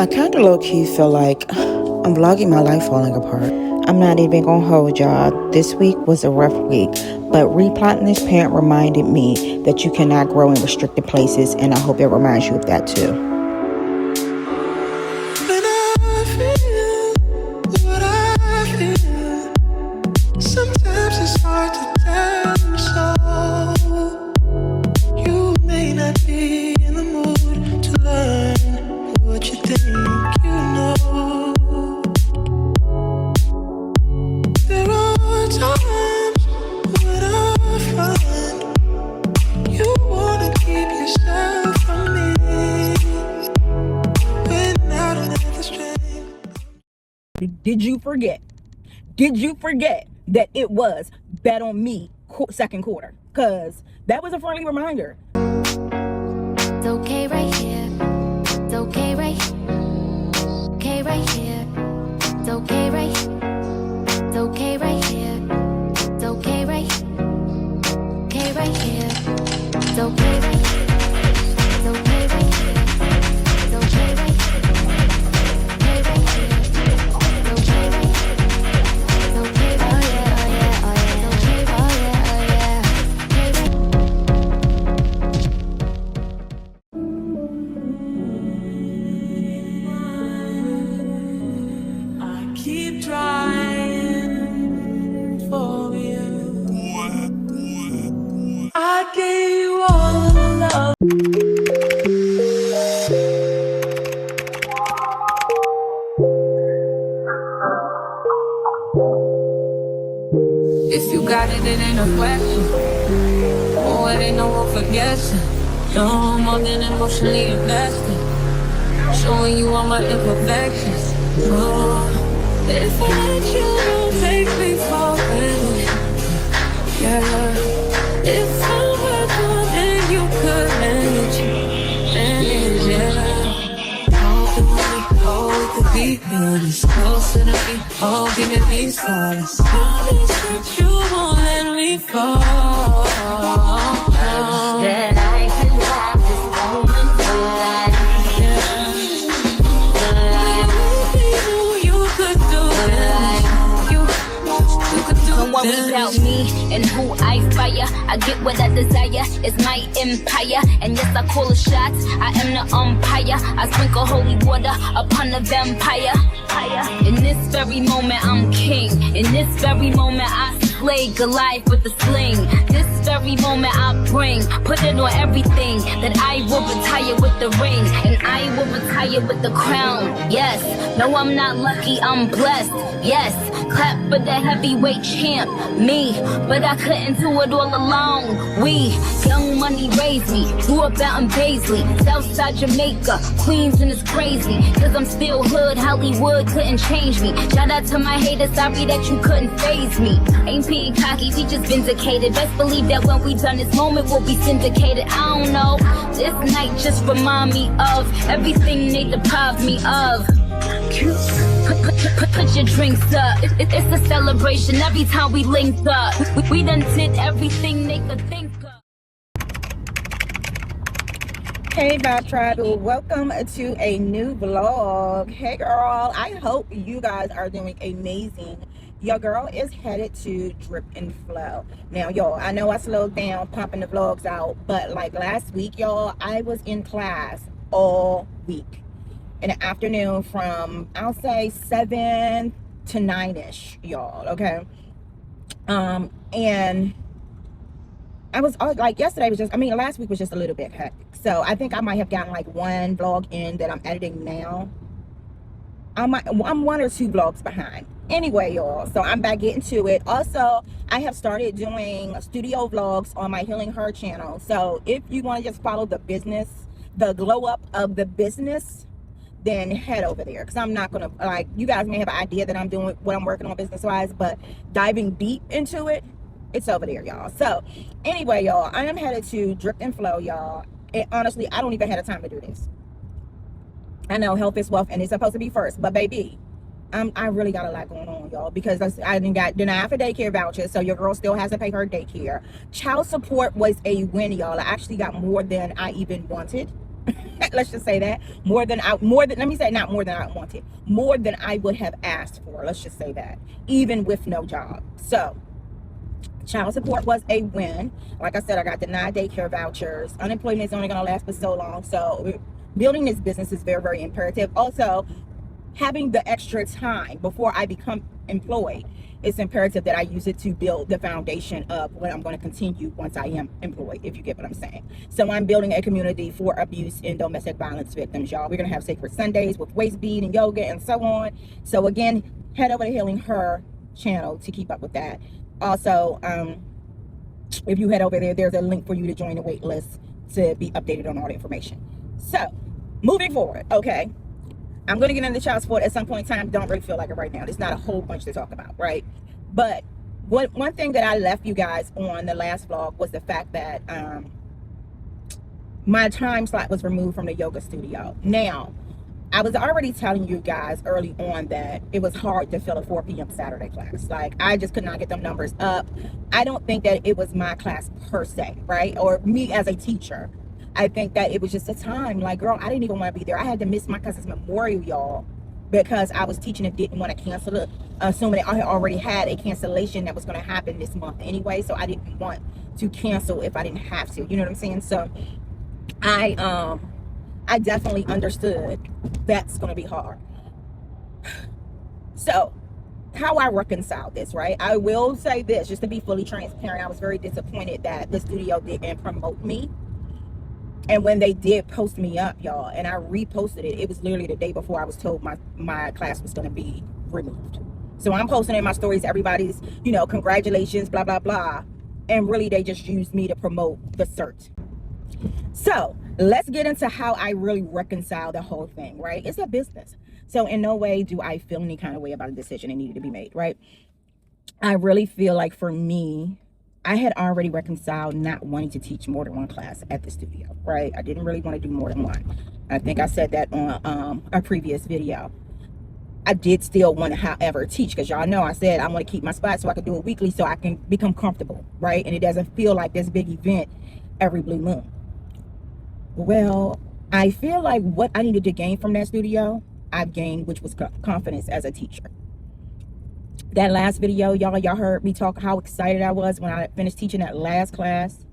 I kind of low-key feel like I'm vlogging my life falling apart. I'm not even gonna hold y'all. This week was a rough week, but replotting this parent reminded me that you cannot grow in restricted places, and I hope it reminds you of that too. Sometimes it's hard to tell you so. You may not be in the mood to learn what you think you know. There are times when I find you wanna keep yourself from me, when I don't have the strength. Did you forget? Did you forget that it was Bet on Me second quarter? Because that was a friendly reminder. It's okay right here. It's okay right here. Okay right here. It's okay right here. It's okay right here. It's okay right here. Okay right here. It's okay right here. It's okay right here. It's okay right here. Okay right here. It's okay right here. It's okay. Oh yeah, oh yeah, oh yeah. It's okay, oh yeah, oh yeah. I keep trying for you. I gave you all the love. If you got it, it ain't a question. Oh, it ain't no room for guessing. No, I'm more than emotionally invested. Showing you all my imperfections. Oh, if I let you, don't take me for granted. Yeah, if I were good, then you could manage, yeah. Oh, we could be honest. Closer to me, oh, give me these flowers. Promise that you won't let me fall. That I can have this moment for life. You could do that. You could do Don't worry about me and who I fire. I get what I desire, it's my empire. And yes, I call the shots, I am the umpire. I sprinkle holy water upon the vampire. In this very moment, I'm king. In this very moment, I slay Goliath with the sling. This very moment, I put it on everything. That I will retire with the ring, and I will retire with the crown. Yes, no, I'm not lucky, I'm blessed. Yes, clap for the heavyweight champ, me. But I couldn't do it all alone. We, young money raised me, grew up out in Paisley, Southside Jamaica, Queens, and it's crazy. Cause I'm still hood, Hollywood couldn't change me. Shout out to my haters, sorry that you couldn't faze me. Ain't being cocky, we just vindicated. Best believe that when we done this moment, we'll be syndicated. I don't know, this night just remind me of everything they deprived me of. Put your drinks up. It's a celebration every time we linked up. We done did everything they could think of. Hey Vibe Tribe, welcome to a new vlog. Hey girl, I hope you guys are doing amazing. Your girl is headed to Drip and Flow. Now y'all, I know I slowed down popping the vlogs out, but like last week y'all, I was in class all week in the afternoon from I'll say 7 to 9ish, y'all. Okay, and I was like, yesterday was just, last week was just a little bit hectic. So I think I might have gotten like one vlog in that I'm editing now. I'm 1 or 2 vlogs behind. Anyway, y'all, so I'm back getting to it. Also, I have started doing studio vlogs on my Healing Her channel. So if you want to just follow the business, the glow up of the business, then head over there. Because I'm not going to, like, you guys may have an idea that I'm doing what I'm working on business-wise, but diving deep into it, it's over there, y'all. So anyway, y'all, I am headed to Drip and Flow, y'all. And honestly, I don't even have the time to do this. I know health is wealth and it's supposed to be first, but baby, I really got a lot going on, y'all, because I didn't got denied for daycare vouchers, so your girl still has to pay her daycare. Child support was a win, y'all. I actually got more than I even wanted. Let's just say that let me say not more than I wanted, more than I would have asked for. Let's just say that, even with no job. So child support was a win. Like I said, I got denied daycare vouchers. Unemployment is only going to last for so long. So building this business is very, very imperative. Also, having the extra time before I become employed, it's imperative that I use it to build the foundation of what I'm going to continue once I am employed, if you get what I'm saying. So I'm building a community for abuse and domestic violence victims, y'all. We're going to have sacred Sundays with waist bead and yoga and so on. So again, head over to Healing Her channel to keep up with that. Also, if you head over there, there's a link for you to join the wait list to be updated on all the information. So moving forward, okay, I'm going to get into child support at some point in time. Don't really feel like it right now. There's not a whole bunch to talk about, right? But one thing that I left you guys on the last vlog was the fact that my time slot was removed from the yoga studio. Now, I was already telling you guys early on that it was hard to fill a 4 p.m. Saturday class. Like, I just could not get them numbers up. I don't think that it was my class per se, right? Or me as a teacher. I think that it was just a time. Like, girl, I didn't even want to be there. I had to miss my cousin's memorial, y'all, because I was teaching and didn't want to cancel it, assuming I already had a cancellation that was going to happen this month anyway. So I didn't want to cancel if I didn't have to. You know what I'm saying? So I definitely understood that's going to be hard. So how I reconcile this, right? I will say this, just to be fully transparent. I was very disappointed that the studio didn't promote me. And when they did post me up, y'all, and I reposted it, it was literally the day before I was told my class was going to be removed. So I'm posting in my stories, everybody's, you know, congratulations, blah, blah, blah. And really, they just used me to promote the cert. So let's get into how I really reconcile the whole thing, right? It's a business. So in no way do I feel any kind of way about a decision that needed to be made, right? I really feel like for me, I had already reconciled not wanting to teach more than one class at the studio, right? I didn't really want to do more than one. I think I said that on a previous video. I did still want to, however, teach, because y'all know I said I want to keep my spot so I can do it weekly so I can become comfortable, right? And it doesn't feel like this big event every blue moon. Well, I feel like what I needed to gain from that studio, I've gained, which was confidence as a teacher. That last video, y'all heard me talk how excited I was when I finished teaching that last class.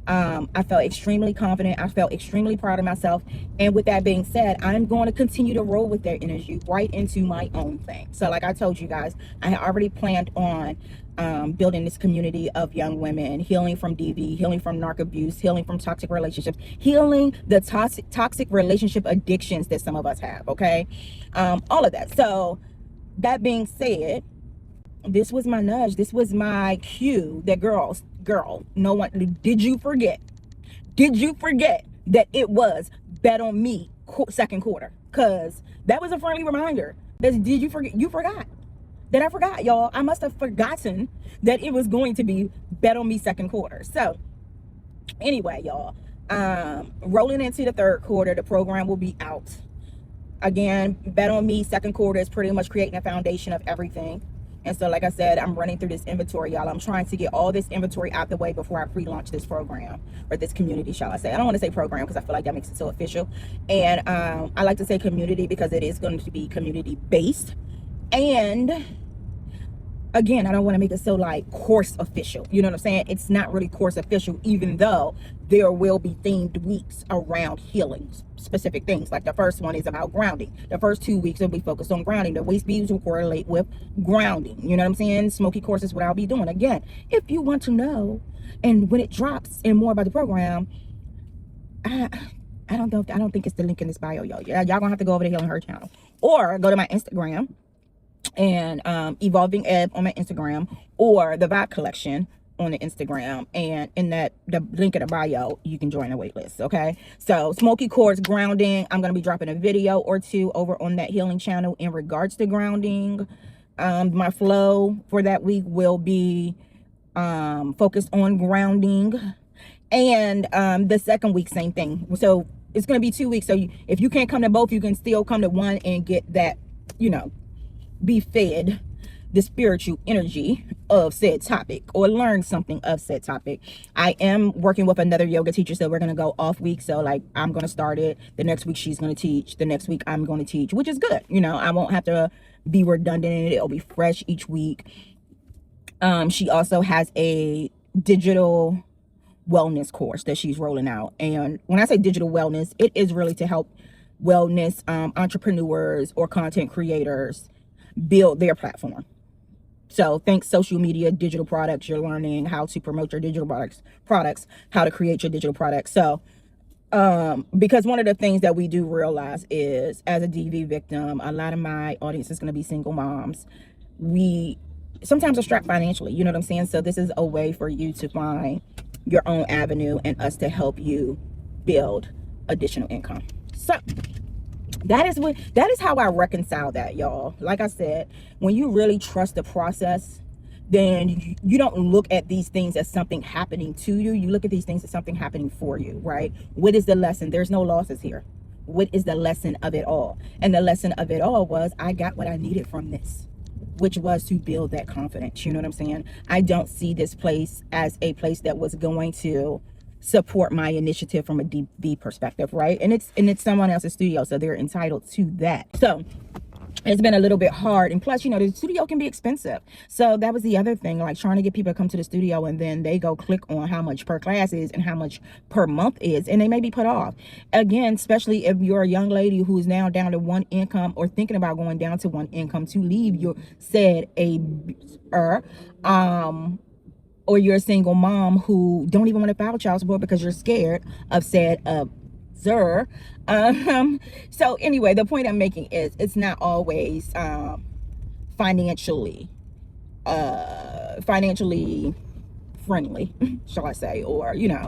I felt extremely confident. I felt extremely proud of myself. And with that being said, I'm going to continue to roll with that energy right into my own thing. So like I told you guys, I had already planned on building this community of young women, healing from DV, healing from narc abuse, healing from toxic relationships, healing the toxic relationship addictions that some of us have, okay? All of that. So that being said, this was my nudge. This was my cue that girl, no one, did you forget that it was Bet on Me second quarter? Because that was a friendly reminder. Did you forget? You forgot that I forgot, y'all. I must have forgotten that it was going to be Bet on Me second quarter. So anyway, y'all, rolling into the third quarter, the program will be out. Again, Bet on Me second quarter is pretty much creating a foundation of everything. And so, like I said, I'm running through this inventory, y'all. I'm trying to get all this inventory out the way before I pre-launch this program, or this community, shall I say. I don't want to say program because I feel like that makes it so official. And I like to say community because it is going to be community-based. And again, I don't want to make it so like course official. You know what I'm saying? It's not really course official, even though there will be themed weeks around healing specific things. Like the first one is about grounding. The first 2 weeks will be focused on grounding. The waist beads will correlate with grounding. You know what I'm saying? Smoky course is what I'll be doing. Again, if you want to know, and when it drops and more about the program, I don't think it's the link in this bio, y'all. Y'all gonna have to go over to Healing Her channel, or go to my Instagram and Evolving Ebb on my Instagram, or the Vibe Collection on the Instagram, and in the link in the bio, you can join the wait list. Okay, so smoky quartz grounding, I'm gonna be dropping a video or two over on that healing channel in regards to grounding. My flow for that week will be focused on grounding, and the second week, same thing. So it's gonna be 2 weeks, so if you can't come to both, you can still come to one and get that, you know, be fed the spiritual energy of said topic or learn something of said topic. I am working with another yoga teacher, so we're going to go off week. So like I'm going to start it. The next week she's going to teach. The next week I'm going to teach, which is good. You know, I won't have to be redundant in it. It'll be fresh each week. She also has a digital wellness course that she's rolling out. And when I say digital wellness, it is really to help wellness entrepreneurs or content creators build their platform. So think social media, digital products. You're learning how to promote your digital products, how to create your digital products. So because one of the things that we do realize is, as a DV victim, a lot of my audience is going to be single moms. We sometimes are strapped financially, you know what I'm saying? So this is a way for you to find your own avenue and us to help you build additional income. So that is how I reconcile that, y'all. Like I said, when you really trust the process, then you don't look at these things as something happening to you. You look at these things as something happening for you, right? What is the lesson? There's no losses here. What is the lesson of it all? And the lesson of it all was I got what I needed from this, which was to build that confidence. You know what I'm saying? I don't see this place as a place that was going to support my initiative from a DV perspective, right? And it's someone else's studio, so they're entitled to that. So it's been a little bit hard, and plus, you know, the studio can be expensive. So that was the other thing, like trying to get people to come to the studio, and then they go click on how much per class is and how much per month is, and they may be put off. Again, especially if you're a young lady who is now down to one income or thinking about going down to one income to leave your said or you're a single mom who don't even want to file child support because you're scared of said so anyway, the point I'm making is it's not always financially friendly, shall I say, or, you know,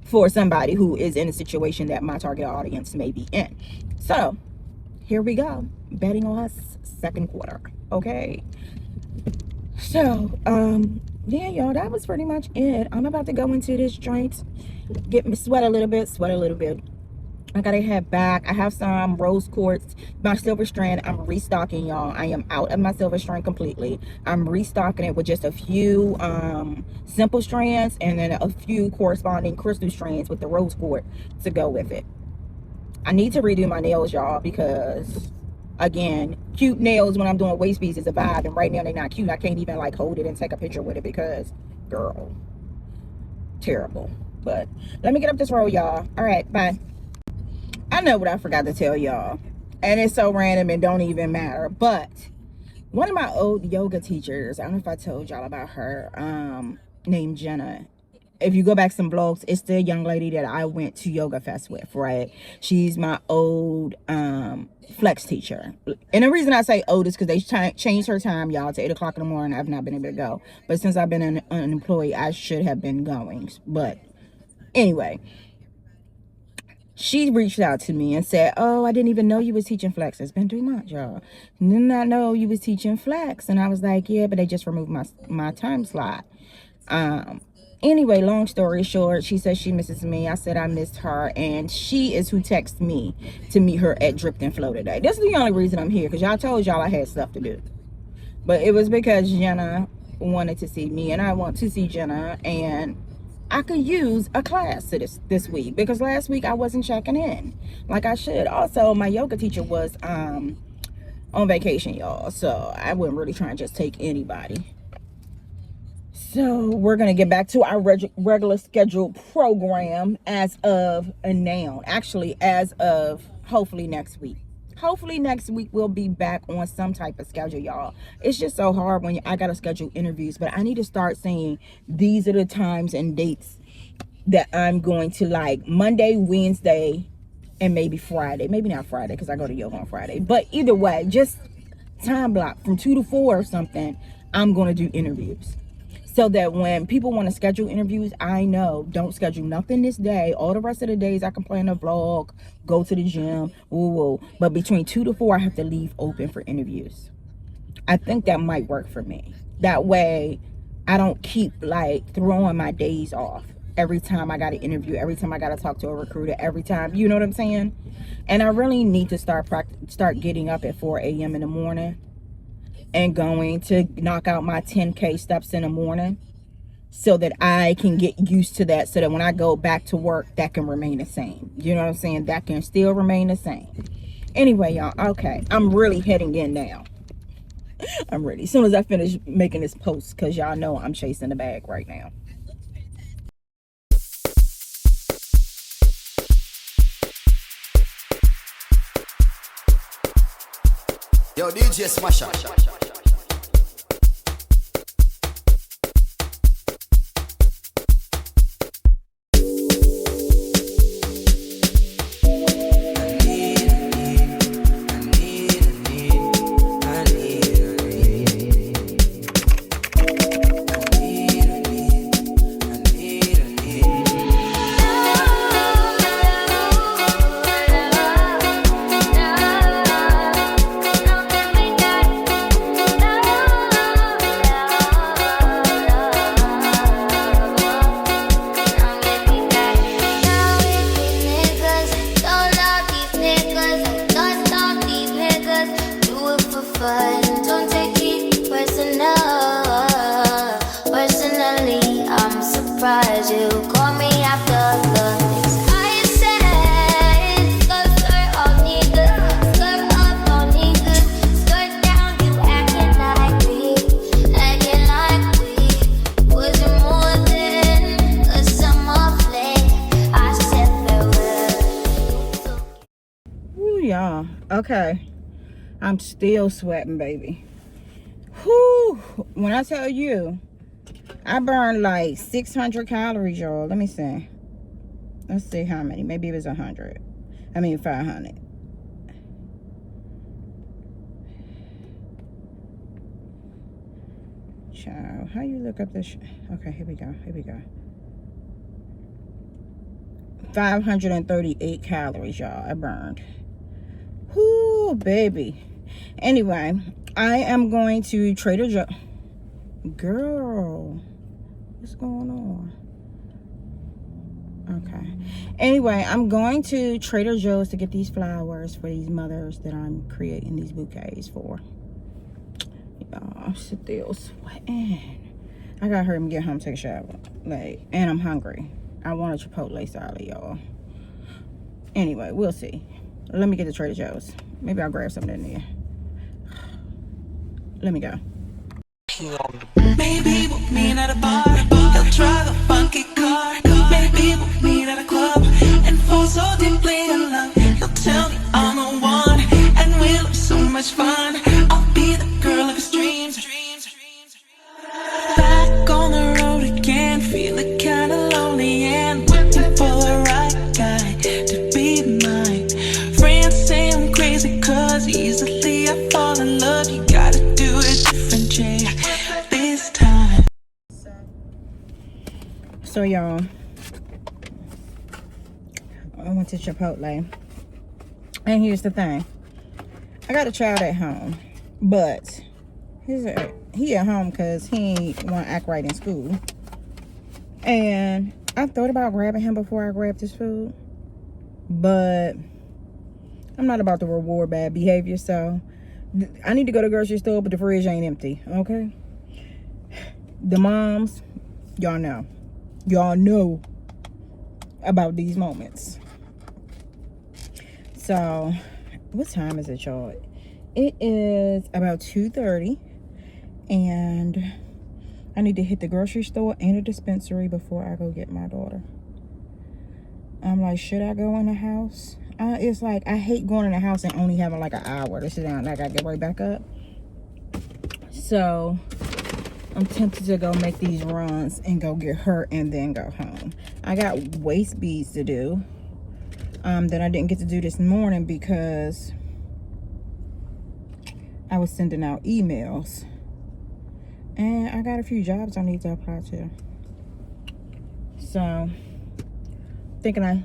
for somebody who is in a situation that my target audience may be in. So here we go, betting on us second quarter. Okay, so yeah, y'all, that was pretty much it. I'm about to go into this joint, get me sweat a little bit. I gotta head back. I have some rose quartz, my silver strand. I'm restocking, y'all. I am out of my silver strand completely. I'm restocking it with just a few simple strands and then a few corresponding crystal strands with the rose quartz to go with it. I need to redo my nails, y'all, because again, cute nails when I'm doing waist beads is a vibe, and right now they're not cute. I can't even like hold it and take a picture with it because, girl, terrible. But let me get up this road, y'all. All right, bye. I know what I forgot to tell y'all, and it's so random and don't even matter, but one of my old yoga teachers, I don't know if I told y'all about her, named Jenna. If you go back some blogs, it's the young lady that I went to Yoga Fest with, right? She's my old flex teacher. And the reason I say old is because they changed her time, y'all, to 8 o'clock in the morning. I've not been able to go. But since I've been an employee, I should have been going. But anyway, she reached out to me and said, oh, I didn't even know you was teaching flex. It's been 3 months, y'all. Did not know you was teaching flex. And I was like, yeah, but they just removed my time slot. Anyway, long story short, she said she misses me. I said I missed her, and she is who texted me to meet her at Dripped and Flow today. This is the only reason I'm here, because y'all told y'all I had stuff to do. But it was because Jenna wanted to see me, and I want to see Jenna, and I could use a class this week, because last week I wasn't checking in like I should. Also, my yoga teacher was on vacation, y'all, so I wasn't really trying to just take anybody. So we're going to get back to our regular scheduled program as of now. Actually, as of hopefully next week. Hopefully next week we'll be back on some type of schedule, y'all. It's just so hard when I got to schedule interviews. But I need to start saying these are the times and dates that I'm going to like. Monday, Wednesday, and maybe Friday. Maybe not Friday because I go to yoga on Friday. But either way, just time block from 2 to 4 or something. I'm going to do interviews. So that when people want to schedule interviews, I know, don't schedule nothing this day. All the rest of the days I can plan a vlog, go to the gym, woo. But between 2 to 4, I have to leave open for interviews. I think that might work for me. That way, I don't keep like throwing my days off every time I got to interview, every time I got to talk to a recruiter, every time, you know what I'm saying? And I really need to start getting up at 4 a.m. in the morning. and going to knock out my 10K steps in the morning so that I can get used to that, so that when I go back to work, that can remain the same. You know what I'm saying? That can still remain the same. Anyway, y'all, okay, I'm really heading in now. I'm ready as soon as I finish making this post, because y'all know I'm chasing the bag right now. Yo, DJ Smasher. Don't take it personally, I'm surprised you call me after the things I said. Skirt all niggas, skirt up all niggas, skirt down, you acting like we wasn't more than a summer fling. I said farewell. Ooh, y'all. Okay. I'm still sweating, baby. Whew. When I tell you, I burned like 600 calories, y'all. Let me see. Let's see how many. Maybe it was 100. I mean, 500. Child, how you look up this? Okay, here we go. 538 calories, y'all, I burned. Whoo, baby. Anyway, I am going to Trader Joe. Girl, what's going on? Okay. Anyway, I'm going to Trader Joe's to get these flowers for these mothers that I'm creating these bouquets for. Y'all, I'm still sweating. I gotta hurry and get home, take a shower. Like, and I'm hungry. I want a Chipotle salad, y'all. Anyway, we'll see. Let me get to Trader Joe's. Maybe I'll grab something in there. Let me go. Maybe we'll meet at a bar. He'll drive a funky car. Maybe we'll meet at a club and fall so deeply in love. He'll tell me I'm the one, and we'll have so much fun. I'll be the girl of his dreams. Back on the road again, feeling kinda lonely and looking for the right guy to be mine. Friends say I'm crazy 'cause easily I fall in love. You gotta do it different, Jay, this time. So y'all, I went to Chipotle, and here's the thing. I got a child at home, but he at home because he ain't want to act right in school. And I thought about grabbing him before I grabbed his food, but I'm not about to reward bad behavior, so I need to go to the grocery store, but the fridge ain't empty, okay? The moms, y'all know about these moments. So, what time is it, y'all? It is about 2:30, and I need to hit the grocery store and the dispensary before I go get my daughter. I'm like, should I go in the house? It's like, I hate going in the house and only having like an hour to sit down, and I gotta get right back up. So I'm tempted to go make these runs and go get her and then go home. I got waist beads to do that I didn't get to do this morning because I was sending out emails, and I got a few jobs I need to apply to. So thinking I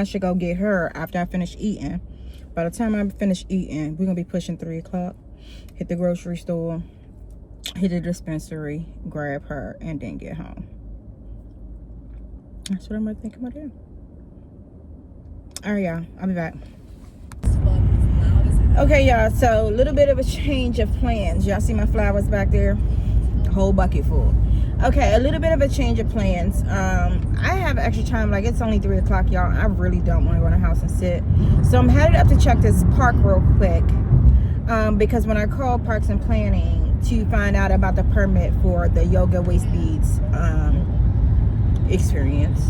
should go get her after I finish eating. By the time I finish eating, we're gonna be pushing 3 o'clock. Hit the grocery store, hit the dispensary, grab her, and then get home. That's what I'm gonna think I'm gonna do. All right, y'all, I'll be back. As fuck, as loud as Okay, y'all, so a little bit of a change of plans. Y'all see my flowers back there? A whole bucket full. Okay, a little bit of a change of plans. I have extra time, like it's only 3 o'clock, y'all. I really don't want to go in the house and sit. So I'm headed up to check this park real quick. Because when I called Parks and Planning to find out about the permit for the yoga waist beads experience,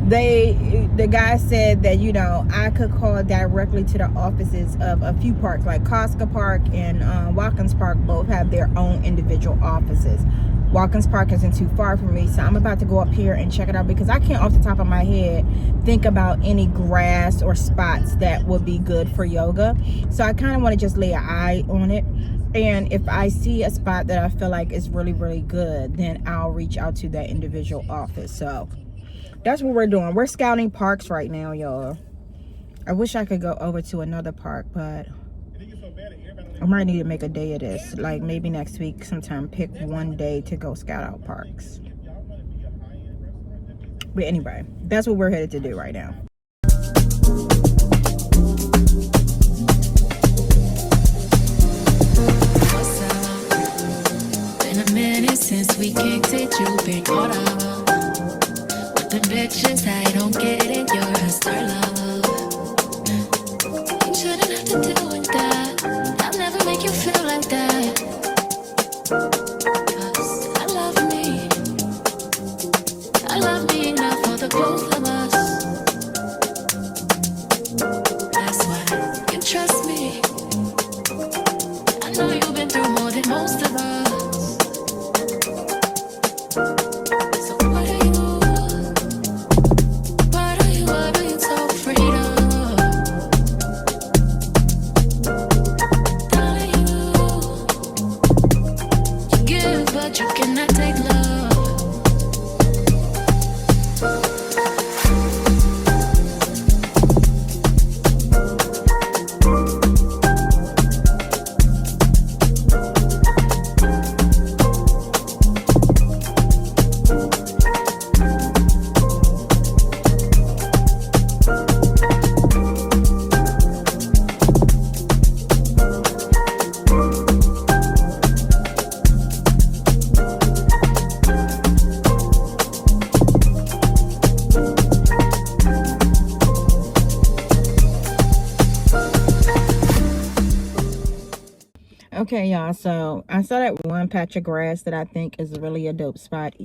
the guy said that, you know, I could call directly to the offices of a few parks, like Costco Park and Watkins Park both have their own individual offices. Watkins Park isn't too far from me, so I'm about to go up here and check it out because I can't off the top of my head think about any grass or spots that would be good for yoga. So I kind of want to just lay an eye on it, and if I see a spot that I feel like is really, really good, then I'll reach out to that individual office. So that's what we're doing. We're scouting parks right now, y'all. I wish I could go over to another park, but I might need to make a day of this. Like maybe next week sometime, pick one day to go scout out parks. But anyway, that's what we're headed to do right now. What's up? Been a minute since we kicked it. You've been caught up with the bitches. I don't get it. You're a star love. You shouldn't have to deal with that. I'll never make you feel like that. 'Cause I love me. I love me enough for the both of us. That's why you trust me. I know you've been through more than most of us. So what are you so afraid of? Darling, you give, but you cannot take love. Okay, y'all, so I saw that one patch of grass that I think is really a dope spot.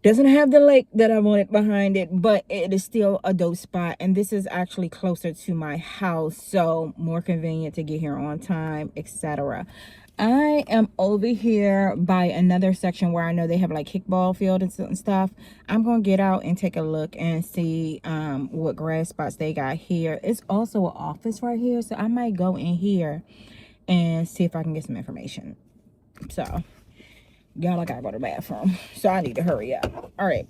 Doesn't have the lake that I wanted behind it, but it is still a dope spot, and this is actually closer to my house, so more convenient to get here on time, etc. I am over here by another section where I know they have like kickball field and stuff. I'm gonna get out and take a look and see what grass spots they got here. It's also an office right here, so I might go in here and see if I can get some information. So y'all, I gotta go to the bathroom, so I need to hurry up. All right,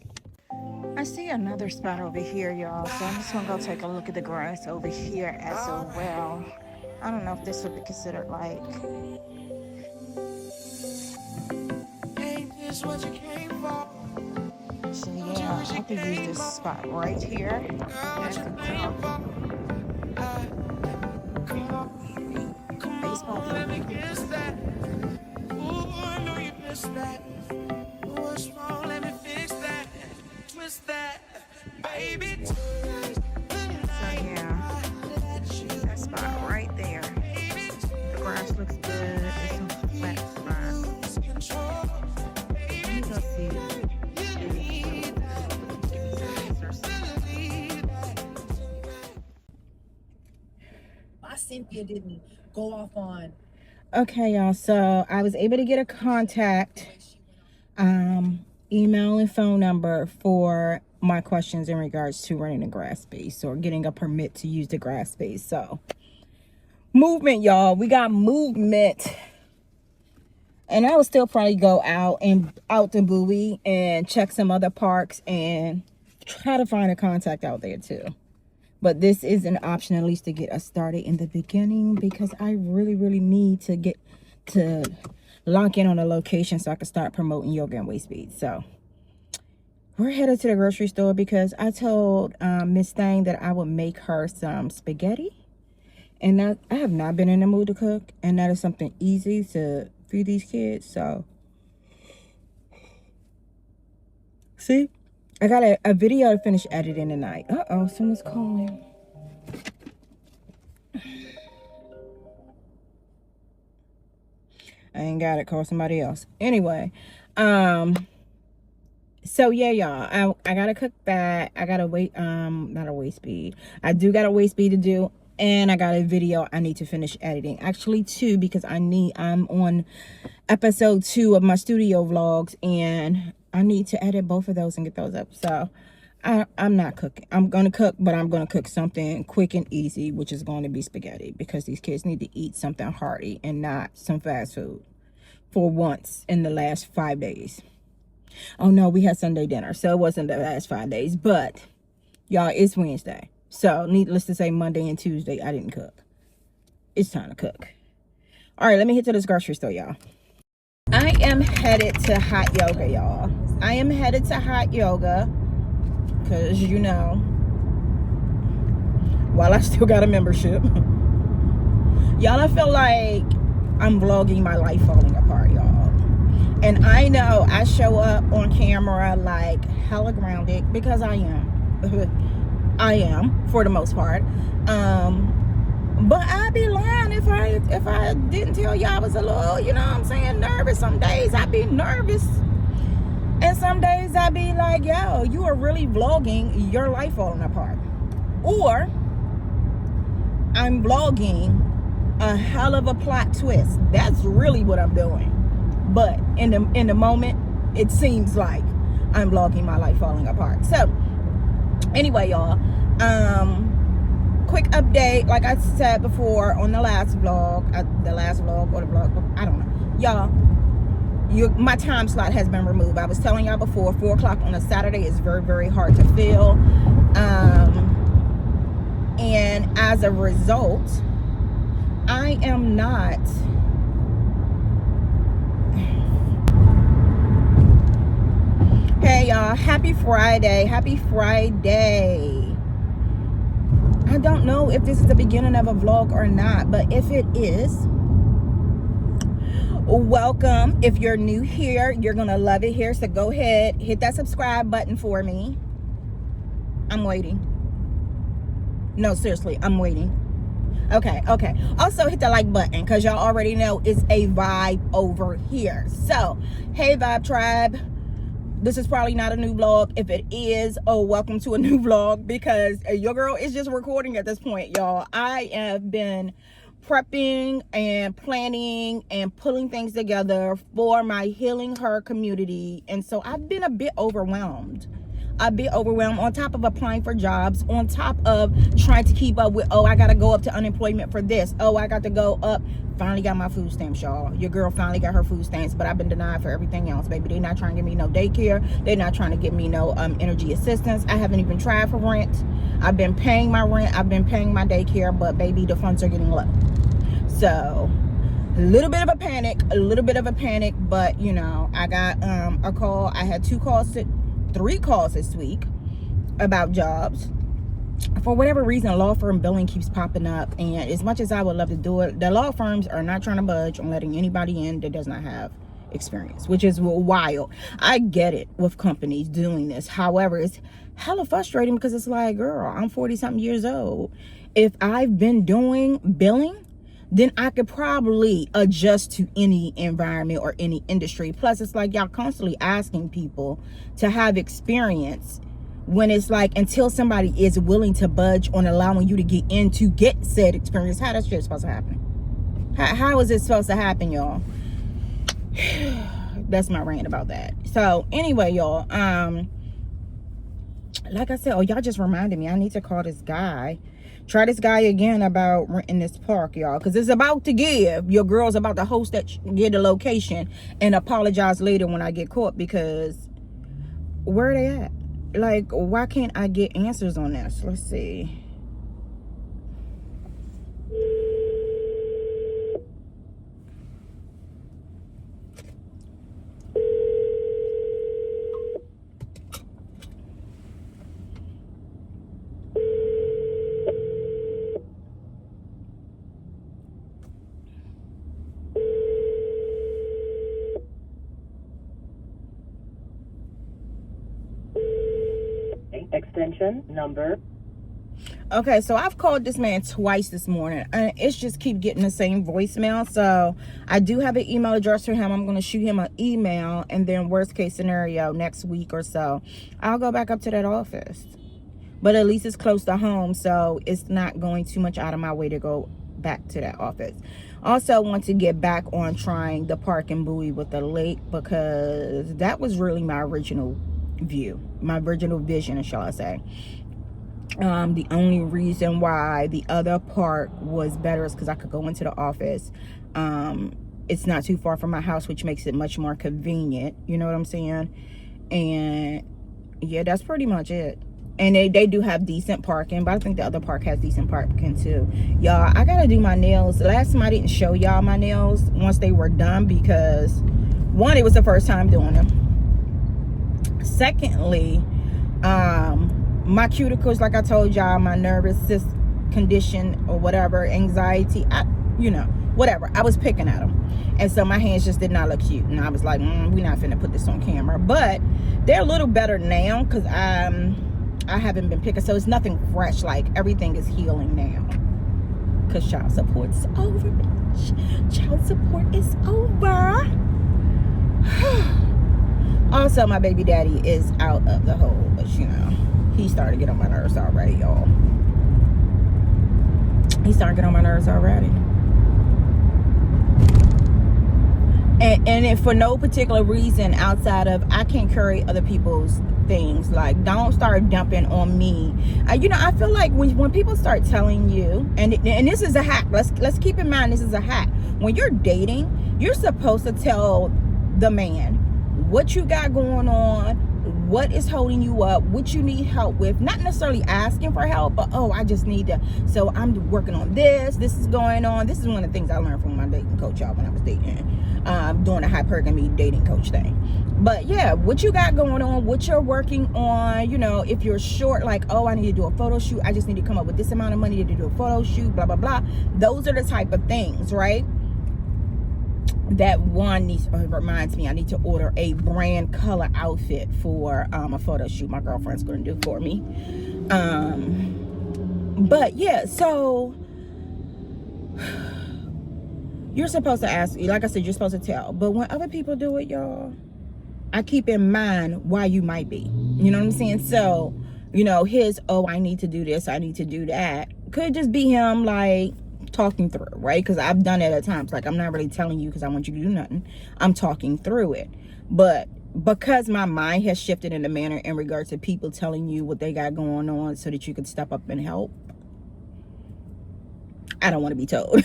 I see another spot over here, y'all, so I'm just gonna go take a look at the grass over here as well. I don't know if this would be considered like so yeah, I could use this spot right here. Baseball so yeah, that spot right there. The grass looks good. It's some flat spots. Let me go see. My Cynthia didn't go off on. Okay, y'all, so I was able to get a contact email and phone number for my questions in regards to running a grass space or getting a permit to use the grass space. So movement, y'all, we got movement. And I will still probably go out to Bowie and check some other parks and try to find a contact out there too. But this is an option at least to get us started in the beginning, because I really, really need to get to lock in on a location so I can start promoting yoga and waist beads. So we're headed to the grocery store because I told Miss Thang that I would make her some spaghetti And that, I have not been in the mood to cook, and that is something easy to feed these kids. So, see, I got a video to finish editing tonight. Someone's calling. I ain't got it. Call somebody else. Anyway, so yeah, y'all, I gotta cook that. I gotta wait, not a wait speed. I do got a wait speed to do, and I got a video I need to finish editing. Actually, two, because I'm on episode 2 of my studio vlogs, and I need to edit both of those and get those up. So I'm not cooking. I'm gonna cook, but I'm gonna cook something quick and easy, which is going to be spaghetti, because these kids need to eat something hearty and not some fast food for once in the last 5 days. Oh no, we had Sunday dinner, so it wasn't the last 5 days, but y'all, it's Wednesday. So needless to say, Monday and Tuesday, I didn't cook. It's time to cook. All right, let me head to this grocery store, y'all. I am headed to hot yoga, y'all. I am headed to hot yoga because, you know, while I still got a membership, y'all, I feel like I'm vlogging my life falling apart, y'all. And I know I show up on camera like hella grounded, because I am. I am, for the most part. But I'd be lying if I didn't tell y'all I was a little, you know what I'm saying, nervous. Some days I'd be nervous. And some days I'd be like, yo, you are really vlogging your life falling apart. Or I'm vlogging a hell of a plot twist. That's really what I'm doing. But in the moment, it seems like I'm vlogging my life falling apart. So anyway, y'all, quick update. Like I said before on the last vlog, I don't know, y'all. My time slot has been removed. I was telling y'all before, 4 o'clock on a Saturday is very, very hard to fill. And as a result, I am not Hey y'all, happy Friday. I don't know if this is the beginning of a vlog or not, but if it is, welcome. If you're new here, you're gonna love it here, so go ahead, hit that subscribe button for me. I'm waiting. No, seriously, I'm waiting. Okay. Also hit the like button, because y'all already know it's a vibe over here. So, hey Vibe Tribe. This is probably not a new vlog. If it is, welcome to a new vlog, because your girl is just recording at this point, y'all. I have been prepping and planning and pulling things together for my Healing Her community. And so I've been a bit overwhelmed. On top of applying for jobs, on top of trying to keep up with, I got to go up to unemployment for this. I got to go up. Finally got my food stamps, y'all. Your girl finally got her food stamps, but I've been denied for everything else, baby. They're not trying to give me no daycare. They're not trying to give me no energy assistance. I haven't even tried for rent. I've been paying my rent. I've been paying my daycare, but baby, the funds are getting low. So a little bit of a panic, but you know, I got a call. I had 3 calls this week about jobs. For whatever reason, law firm billing keeps popping up, and as much as I would love to do it, the law firms are not trying to budge on letting anybody in that does not have experience, which is wild. I get it with companies doing this. However, it's hella frustrating, because it's like, girl, I'm 40 something years old. If I've been doing billing, then I could probably adjust to any environment or any industry. Plus, it's like y'all constantly asking people to have experience, when it's like, until somebody is willing to budge on allowing you to get in to get said experience, how that shit supposed to happen? How is it supposed to happen, y'all? That's my rant about that. So anyway, y'all, like I said, y'all just reminded me, I need to call this guy. Try this guy again about renting this park, y'all, because it's about to give. Your girl's about to host that, get a location, and apologize later when I get caught, because where are they at? Like, why can't I get answers on this? Let's see. extension number. Okay, so I've called this man twice this morning, and it's just keep getting the same voicemail. So I do have an email address for him. I'm going to shoot him an email, and then worst case scenario, next week or so, I'll go back up to that office. But at least it's close to home, so it's not going too much out of my way to go back to that office. Also want to get back on trying the park and buoy with the lake, because that was really my original view, my original vision, shall I say. The only reason why the other park was better is because I could go into the office. It's not too far from my house, which makes it much more convenient. You know what I'm saying? And yeah, that's pretty much it. And they do have decent parking, but I think the other park has decent parking too. Y'all, I gotta do my nails. Last time I didn't show y'all my nails once they were done, because one, it was the first time doing them. Secondly, my cuticles, like I told y'all, my nervous system condition or whatever, anxiety, whatever, I was picking at them, and so my hands just did not look cute, and I was like, we're not finna put this on camera. But they're a little better now, because I haven't been picking, so it's nothing fresh. Like, everything is healing now, because child support's over. Child support is over. Also, my baby daddy is out of the hole, but he started to get on my nerves already, y'all. He started to get on my nerves already. And if for no particular reason outside of I can't carry other people's things, like, don't start dumping on me. I feel like when people start telling you, and this is a hack. Let's keep in mind, this is a hack. When you're dating, you're supposed to tell the man what you got going on, what is holding you up, what you need help with. Not necessarily asking for help, but I just need to, so I'm working on this is going on. This is one of the things I learned from my dating coach, y'all, when I was dating, doing a hypergamy dating coach thing. But yeah, what you got going on, what you're working on, if you're short, like, I need to do a photo shoot, I just need to come up with this amount of money to do a photo shoot, blah blah blah. Those are the type of things, right? That one reminds me, I need to order a brand color outfit for a photo shoot my girlfriend's going to do for me. But yeah, so you're supposed to ask, like I said, you're supposed to tell. But when other people do it, y'all, I keep in mind why you might be. You know what I'm saying? So, his, I need to do this, I need to do that, could just be him, like, talking through, right? Because I've done it at times. Like, I'm not really telling you because I want you to do nothing. I'm talking through it. But because my mind has shifted in a manner in regards to people telling you what they got going on so that you can step up and help, I don't want to be told.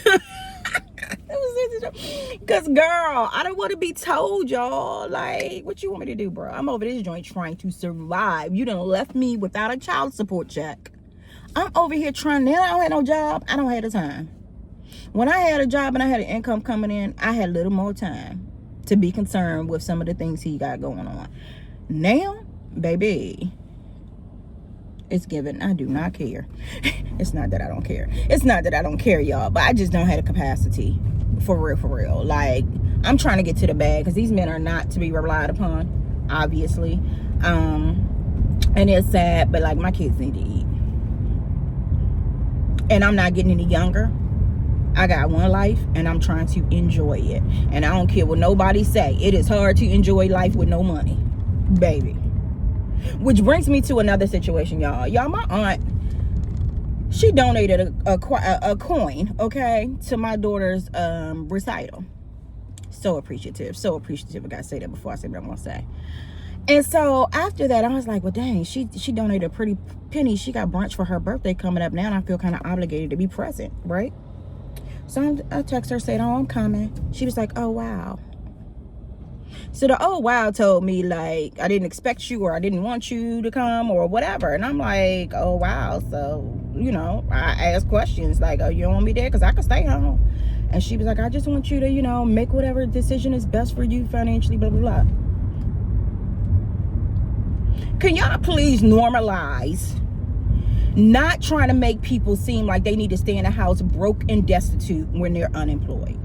Because, girl, I don't want to be told, y'all. Like, what you want me to do, bro? I'm over this joint trying to survive. You done left me without a child support check. I'm over here trying. Now I don't have no job. I don't have the time. When I had a job and I had an income coming in, I had a little more time to be concerned with some of the things he got going on. Now, baby, it's given. I do not care. It's not that I don't care. It's not that I don't care, y'all, but I just don't have the capacity. For real. Like, I'm trying to get to the bag, because these men are not to be relied upon, obviously. And it's sad, but, like, my kids need to eat. And I'm not getting any younger. I got one life, and I'm trying to enjoy it. And I don't care what nobody say. It is hard to enjoy life with no money, baby. Which brings me to another situation, y'all. Y'all, my aunt, she donated a coin, okay, to my daughter's recital. So appreciative. I gotta say that before I say what I'm gonna say. And so after that, I was like, well, dang, she donated a pretty penny. She got brunch for her birthday coming up now, and I feel kind of obligated to be present, right? So I text her, said, I'm coming. She was like, oh, wow. So the oh, wow told me, like, I didn't expect you, or I didn't want you to come, or whatever. And I'm like, oh, wow. So, I asked questions like, oh, you don't want me there? Because I can stay home. And she was like, I just want you to, make whatever decision is best for you financially, blah, blah, blah. Can y'all please normalize not trying to make people seem like they need to stay in a house broke and destitute when they're unemployed?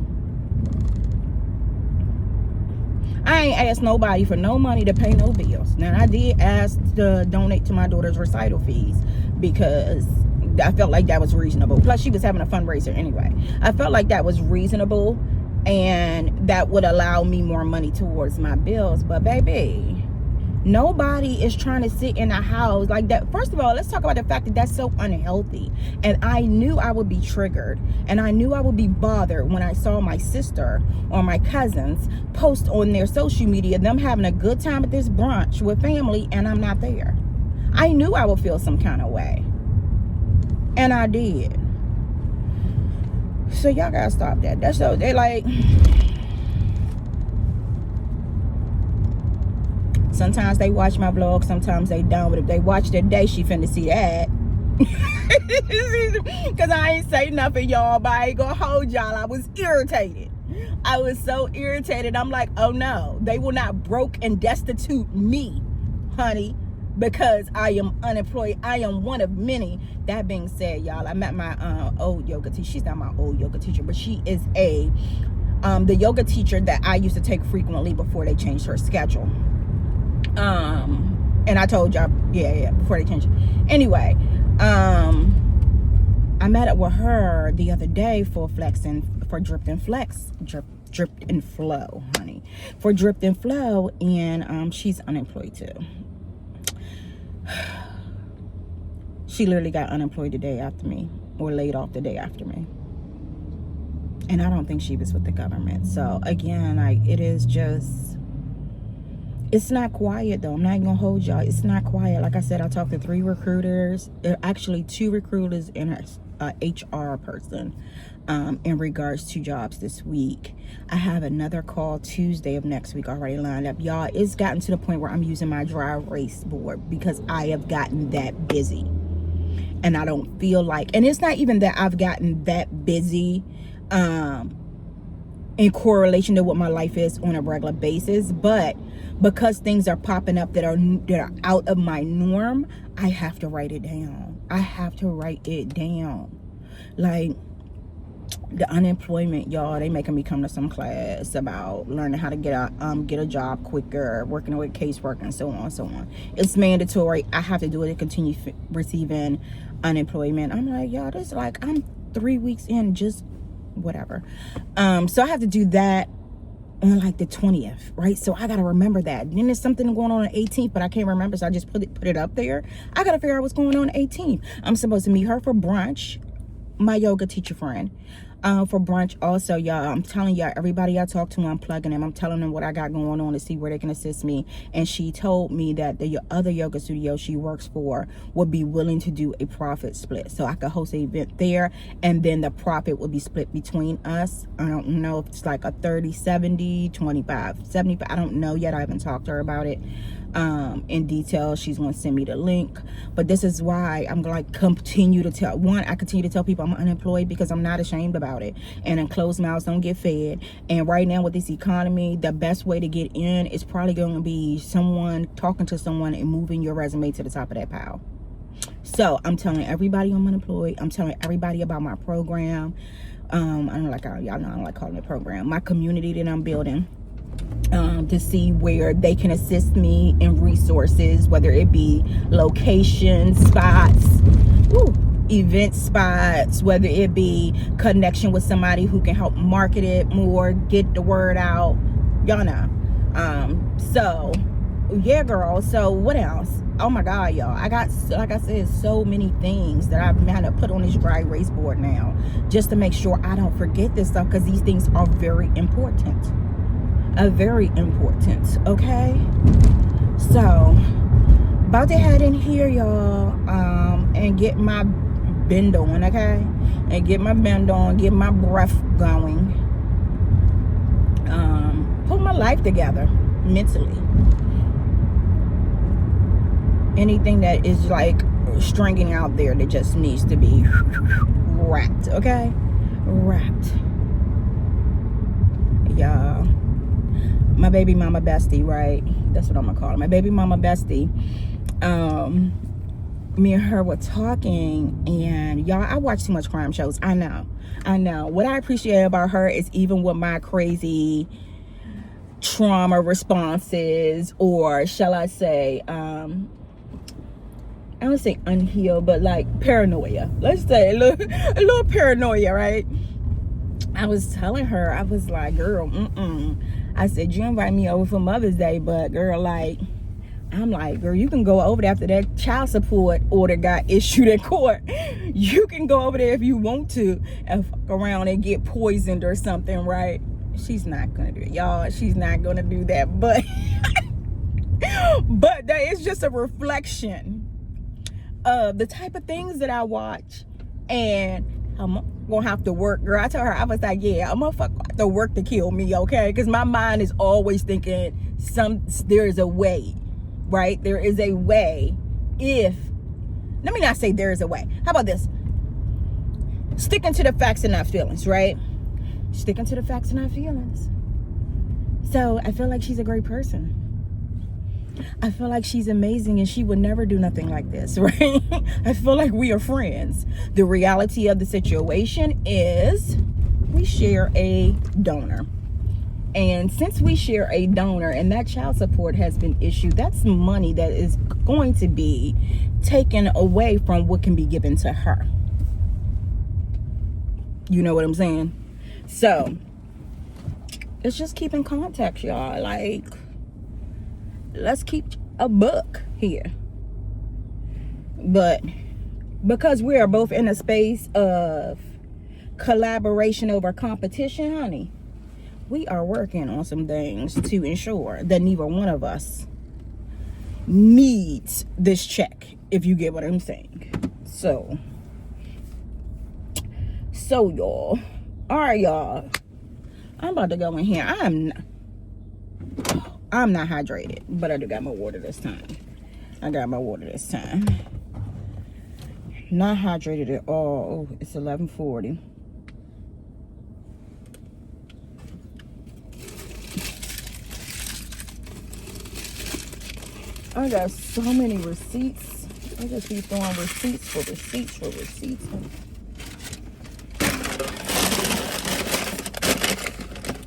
I ain't asked nobody for no money to pay no bills. Now, I did ask to donate to my daughter's recital fees because I felt like that was reasonable. Plus, she was having a fundraiser anyway. I felt like that was reasonable, and that would allow me more money towards my bills. But baby, nobody is trying to sit in a house like that. First of all, let's talk about the fact that that's so unhealthy. And I knew I would be triggered, and I knew I would be bothered when I saw my sister or my cousins post on their social media them having a good time at this brunch with family, and I'm not there. I knew I would feel some kind of way, and I did. So y'all gotta stop that. That's so they like. Sometimes they watch my vlog, sometimes they don't. But if they watch today, she finna see that. Cause I ain't say nothing, y'all, but I ain't gonna hold y'all. I was irritated. I was so irritated. I'm like, oh no, they will not broke and destitute me, honey, because I am unemployed. I am one of many. That being said, y'all, I met my old yoga teacher. She's not my old yoga teacher, but she is the yoga teacher that I used to take frequently before they changed her schedule. And I told y'all, yeah, before they changed it. Anyway, I met up with her the other day for Dripped and Flow, honey. For Dripped and Flow, and she's unemployed too. She literally got unemployed the day after me, or laid off the day after me. And I don't think she was with the government. So again, like, it is just, it's not quiet though. I'm not gonna hold y'all. It's not quiet. Like I said, I talked to 3 recruiters. Actually 2 recruiters and a HR person in regards to jobs this week. I have another call Tuesday of next week already lined up. Y'all, it's gotten to the point where I'm using my dry erase board because I have gotten that busy. And I don't feel like, and it's not even that I've gotten that busy in correlation to what my life is on a regular basis, but because things are popping up that are out of my norm, I have to write it down. I have to write it down. Like, the unemployment, y'all, they making me come to some class about learning how to get a job quicker, working with casework, and so on and so on. It's mandatory. I have to do it to continue receiving unemployment. I'm like, y'all, this is like, I'm 3 weeks in, just whatever. So I have to do that on like the 20th, right? So I gotta remember that. Then there's something going on 18th, but I can't remember, so I just put it up there. I gotta figure out what's going on 18th. I'm supposed to meet her for brunch, my yoga teacher friend, for brunch also, y'all. I'm telling y'all, everybody I talk to, I'm plugging them. I'm telling them what I got going on to see where they can assist me. And she told me that the other yoga studio she works for would be willing to do a profit split, so I could host an event there, and then the profit would be split between us. I don't know if it's like a 30, 70, 25, 75. I don't know yet. I haven't talked to her about it in detail. She's going to send me the link, but this is why I'm gonna continue to tell people I'm unemployed, because I'm not ashamed about it, and then closed mouths don't get fed. And right now with this economy, the best way to get in is probably going to be talking to someone and moving your resume to the top of that pile. So I'm telling everybody I'm unemployed. I'm telling everybody about my program. Y'all know I don't like calling it program. My community that I'm building, to see where they can assist me in resources, whether it be location spots, event spots, whether it be connection with somebody who can help market it more, get the word out, y'all know. So yeah, girl. So what else? Oh my god, y'all, I got, like I said, so many things that I've had to put on this dry erase board now, just to make sure I don't forget this stuff, because these things are very important. Very important, okay? So about to head in here, y'all, and get my bend on, okay? And get my bend on, get my breath going, put my life together mentally. Anything that is like stringing out there that just needs to be wrapped, okay? Wrapped. Y'all, my baby mama bestie, right? That's what I'm gonna call her. My baby mama bestie. Me and her were talking, and y'all, I watch too much crime shows. I know. What I appreciate about her is, even with my crazy trauma responses, or shall I say, I don't say unhealed, but like paranoia. Let's say a little paranoia, right? I was telling her, I was like, girl, I said, you invite me over for Mother's Day, but girl, like, I'm like, girl, you can go over there after that child support order got issued in court. You can go over there if you want to and fuck around and get poisoned or something, right? She's not gonna do it, y'all. She's not gonna do that, but but that is just a reflection of the type of things that I watch. And I'm gonna have to work, girl. I told her, I was like, yeah, I'm gonna have to work to kill me, okay? Because my mind is always thinking there's a way, right? There is a way. Let me not say there is a way. How about this? Sticking to the facts and not feelings, right? Sticking to the facts and not feelings. So I feel like she's a great person. I feel like she's amazing and she would never do nothing like this, right? I feel like we are friends. The reality of the situation is we share a donor. And since we share a donor and that child support has been issued, that's money that is going to be taken away from what can be given to her. You know what I'm saying? So let's just keep in contact, y'all. Like, let's keep a book here. But because we are both in a space of collaboration over competition, honey, we are working on some things to ensure that neither one of us needs this check, if you get what I'm saying. So y'all, all right, y'all, I'm about to go in here. I'm not hydrated, but I do got my water this time. Not hydrated at all. Oh, it's 11:40. I got so many receipts. I just be throwing receipts for receipts.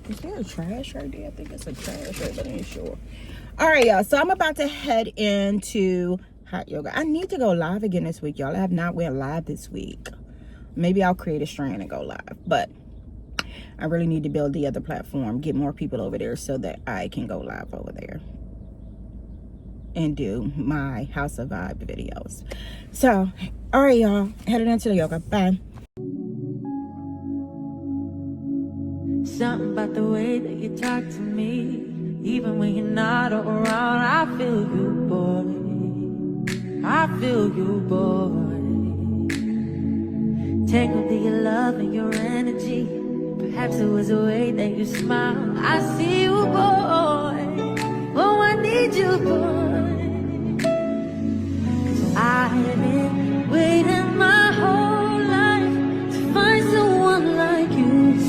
Is there a trash right there? I think it's a trash right, but I ain't sure. All right, y'all. So I'm about to head into hot yoga. I need to go live again this week, y'all. I have not went live this week. Maybe I'll create a strand and go live, but I really need to build the other platform, get more people over there so that I can go live over there and do my House of Vibe videos. So, all right, y'all. Headed into the yoga. Bye. Something about the way that you talk to me, even when you're not around. I feel you, boy. I feel you, boy. Tangled in your love and your energy. Perhaps it was the way that you smile. I see you, boy. Oh, I need you, boy. 'Cause I've been waiting my whole life to find someone like you.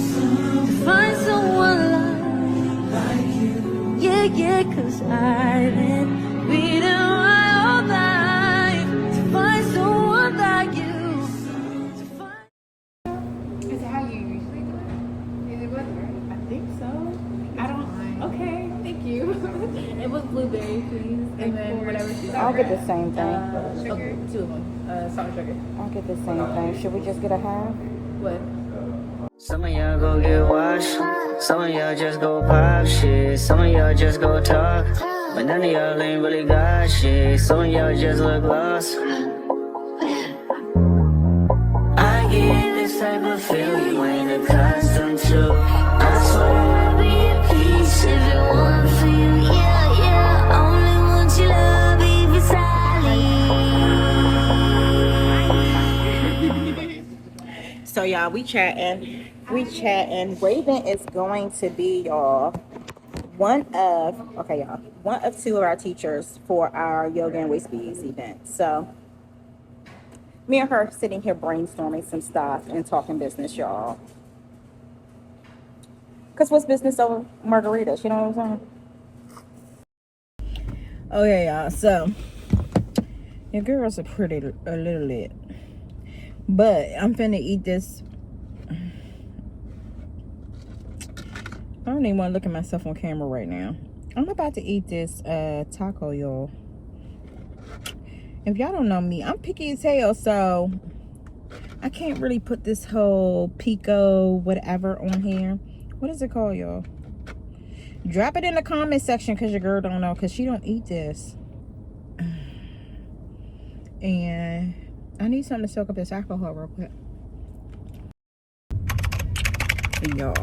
Find someone like you. Yeah, 'cause I've been waiting my whole life to find someone like you. Is it how you usually do it? Is it what? I think so. I don't. Okay, thank you. It was blueberry, please, and then whatever. I'll get the same thing. Sugar. Two of them. Salt and sugar. I'll get the same thing. Should we just get a half? What? Some of y'all go get washed, some of y'all just go pop shit, some of y'all just go talk, but none of y'all ain't really got shit, some of y'all just look lost. I get this type of feel you ain't accustomed to. I swear I'll be at peace if it weren't for you, yeah. Only want your love if it's solid. So y'all, we chatting. Raven is going to be, y'all, one of two of our teachers for our yoga and waist beads event. So me and her sitting here brainstorming some stuff and talking business, y'all. Cause what's business over margaritas? You know what I'm saying? Okay, y'all. So your girls are a little lit, but I'm finna eat this. I don't even want to look at myself on camera right now. I'm about to eat this taco, y'all. If y'all don't know me, I'm picky as hell, so I can't really put this whole pico whatever on here. What is it called, y'all? Drop it in the comment section because your girl don't know, because she don't eat this. And I need something to soak up this alcohol real quick. Y'all,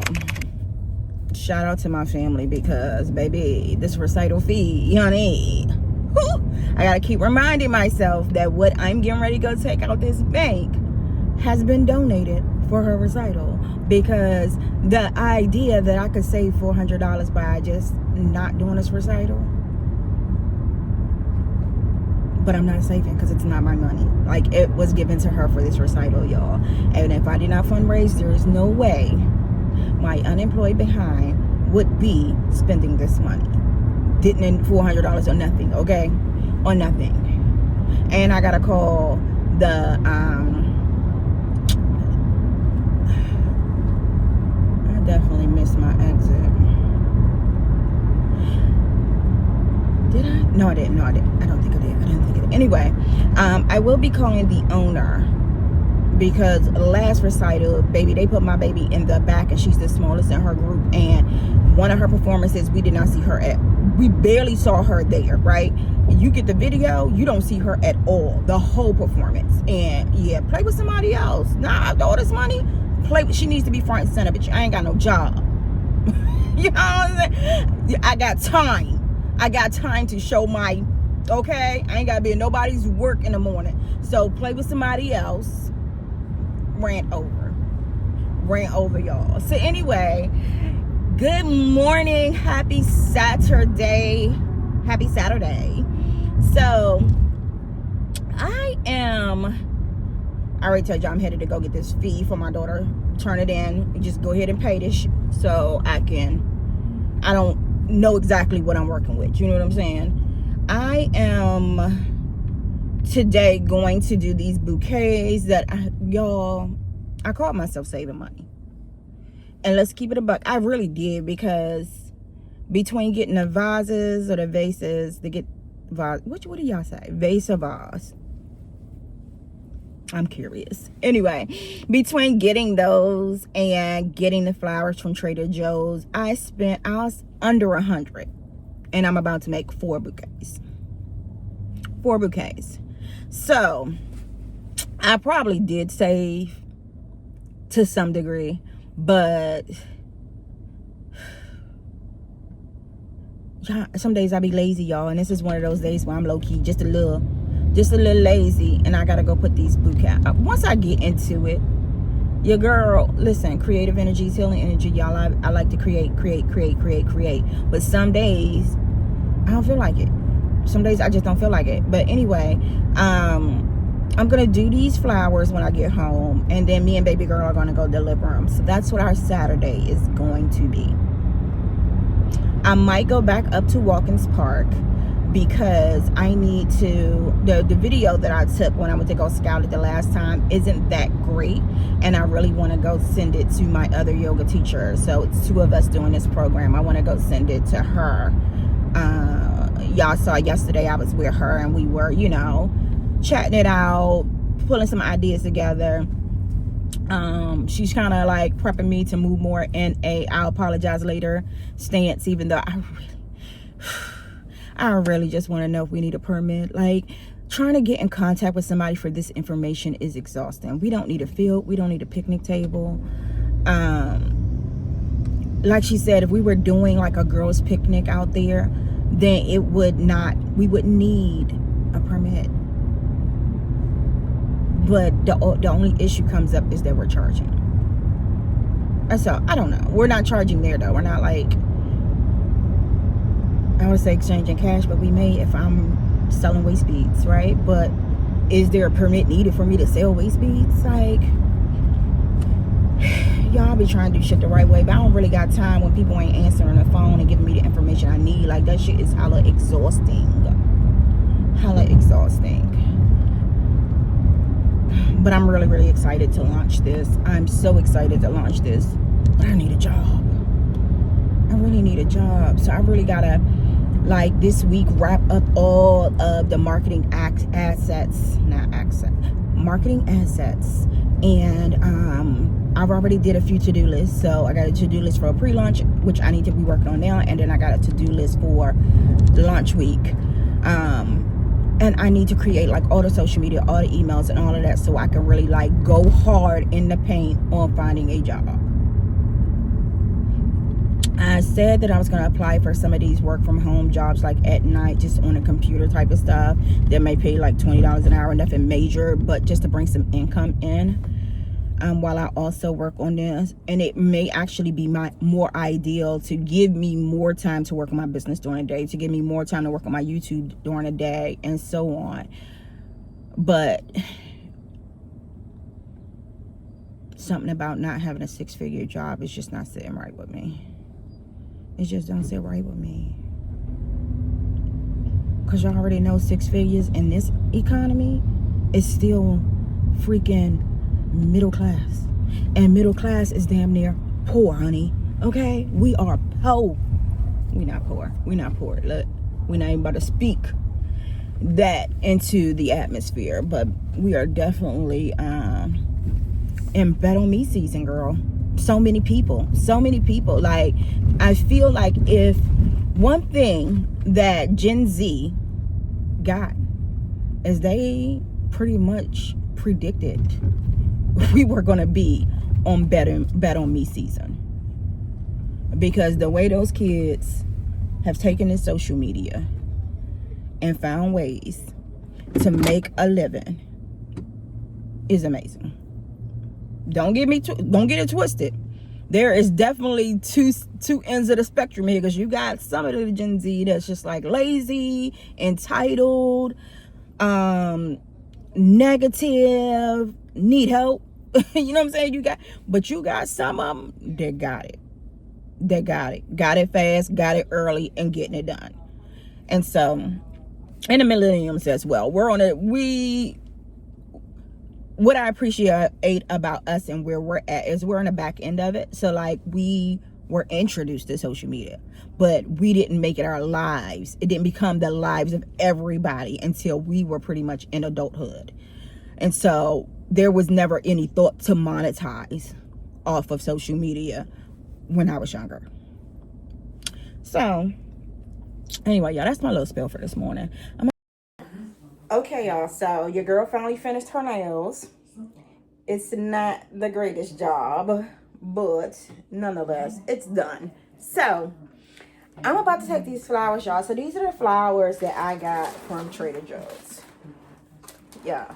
shout out to my family because, baby, this recital fee, honey. Whew, I gotta keep reminding myself that what I'm getting ready to go take out this bank has been donated for her recital, because the idea that I could save $400 by just not doing this recital, but I'm not saving because it's not my money. Like, it was given to her for this recital, y'all. And if I did not fundraise, there is no way my unemployed behind would be spending this money. Didn't $400 on nothing, okay? On nothing. And I gotta call the I definitely missed my exit. Did I? No, I didn't. I don't think I did. Anyway, I will be calling the owner, because last recital, baby, they put my baby in the back and she's the smallest in her group, and one of her performances we did not see her at. We barely saw her there, right? You get the video, you don't see her at all, the whole performance. And yeah, play with somebody else. Nah, after all this money, she needs to be front and center, but I ain't got no job. You know what I'm saying? I got time to show my, okay? I ain't gotta be in nobody's work in the morning. So play with somebody else. Rant over, y'all. So anyway, good morning. Happy Saturday. So I already told you I'm headed to go get this fee for my daughter. Turn it in. Just go ahead and pay this so I don't know exactly what I'm working with. You know what I'm saying? I am today going to do these bouquets that I caught myself saving money. And let's keep it a buck. I really did, because between getting the vases or the vases to get vase, what do y'all say? Vase or vase? I'm curious. Anyway, between getting those and getting the flowers from Trader Joe's, I was under $100, and I'm about to make 4 bouquets. 4 bouquets. So I probably did save to some degree, but yeah, some days I be lazy, y'all, and this is one of those days where I'm low-key just a little lazy, and I gotta go put these bouquets. Once I get into it, your girl, listen, creative energy is healing energy, y'all. I like to create, but some days I don't feel like it. Some days I just don't feel like it. But anyway, I'm gonna do these flowers when I get home, and then me and baby girl are gonna go deliver them. So that's what our Saturday is going to be. I might go back up to Watkins Park, because I need to, the video that I took when I went to go scout it the last time isn't that great, and I really want to go send it to my other yoga teacher. So it's 2 of us doing this program. I want to go send it to her. Y'all saw yesterday I was with her, and we were, chatting it out, pulling some ideas together. She's kind of like prepping me to move more in a I'll apologize later stance, even though I really just want to know if we need a permit. Like, trying to get in contact with somebody for this information is exhausting. We don't need a field. We don't need a picnic table. Like she said, if we were doing like a girls' picnic out there, then we wouldn't need a permit. But the only issue comes up is that we're charging. So I don't know. We're not charging there though. We're not like, I would say exchanging cash, but we may if I'm selling waist beads, right? But is there a permit needed for me to sell waist beads? Like, y'all be trying to do shit the right way, but I don't really got time when people ain't answering the phone and giving me the information I need. Like, that shit is hella exhausting. But I'm really, really excited to launch this. I'm so excited to launch this. But I need a job. a job. So I really gotta, like, this week wrap up all of the marketing assets. And I've already did a few to-do lists. So I got a to-do list for a pre-launch, which I need to be working on now, and then I got a to-do list for launch week. And I need to create like all the social media, all the emails and all of that, so I can really like go hard in the paint on finding a job. I said that I was going to apply for some of these work from home jobs, like at night, just on a computer type of stuff that may pay like $20 an hour, nothing major, but just to bring some income in while I also work on this. And it may actually be more ideal to give me more time to work on my business during the day, to give me more time to work on my YouTube during the day, and so on. But something about not having a 6-figure job is just not sitting right with me. It just don't sit right with me. Because y'all already know 6 figures in this economy is still freaking middle class. And middle class is damn near poor, honey. Okay? We are poor. We're not poor. Look, we're not even about to speak that into the atmosphere. But we are definitely in bet on me season, girl. So many people. Like, I feel like if one thing that Gen Z got is they pretty much predicted we were going to be on bet on me season, because the way those kids have taken to social media and found ways to make a living is amazing. Don't get it twisted. There is definitely two ends of the spectrum here, because you got some of the Gen Z that's just like lazy, entitled, negative, need help. You know what I'm saying? You got some of them that got it. Got it fast, got it early, and getting it done. And so, and the millennials as well. What I appreciate about us and where we're at is we're on the back end of it. So like, we were introduced to social media, but we didn't make it our lives. It didn't become the lives of everybody until we were pretty much in adulthood. And so there was never any thought to monetize off of social media when I was younger. So anyway, y'all, that's my little spill for this morning. Okay, y'all, so your girl finally finished her nails. It's not the greatest job, but nonetheless, it's done. So I'm about to take these flowers, y'all. So these are the flowers that I got from Trader Joe's. Yeah.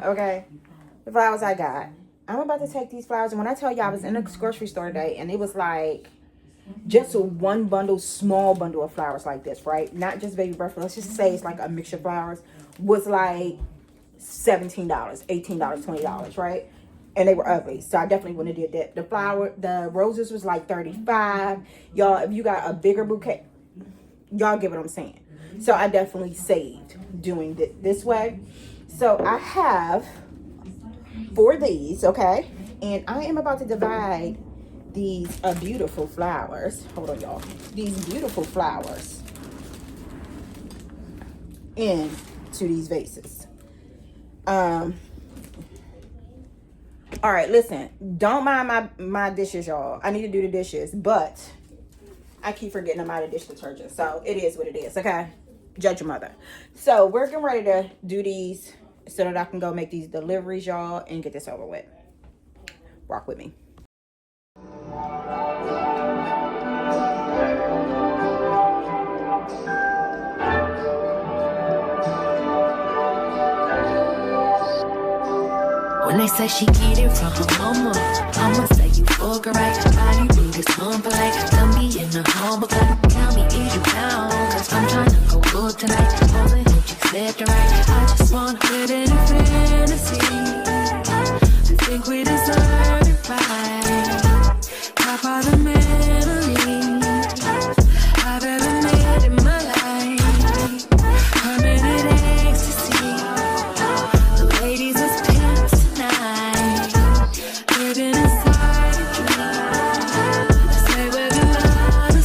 Okay. The flowers I got. I'm about to take these flowers. And when I tell y'all, I was in a grocery store today, and it was like just one bundle, small bundle of flowers like this, right? Not just baby breath. Let's just say it's like a mixture of flowers. Was like $17, $18, $20, right? And they were ugly, so I definitely wouldn't have did that. The roses was like $35. Y'all, if you got a bigger bouquet, y'all get what I'm saying. So I definitely saved doing it this way. So I have 4 of these, okay? And I am about to divide these beautiful flowers. Hold on, y'all. These beautiful flowers into these vases. All right, listen. Don't mind my dishes, y'all. I need to do the dishes, but I keep forgetting I'm out of dish detergent. So it is what it is, okay? Judge your mother. So we're getting ready to do these so that I can go make these deliveries, y'all, and get this over with. Rock with me. When they say she get it from her mama, I'ma say you fuck her right. Body rude is humble like don't be in a humble cup. Tell me, is you down? Cause I'm trying to go good tonight. All the hate you said to right. I just wanna live in a fantasy. I think we deserve it right. Top of the memories I've ever made in my life. Permanent ecstasy. The ladies is pimps tonight. Living inside a dream. I say we're gonna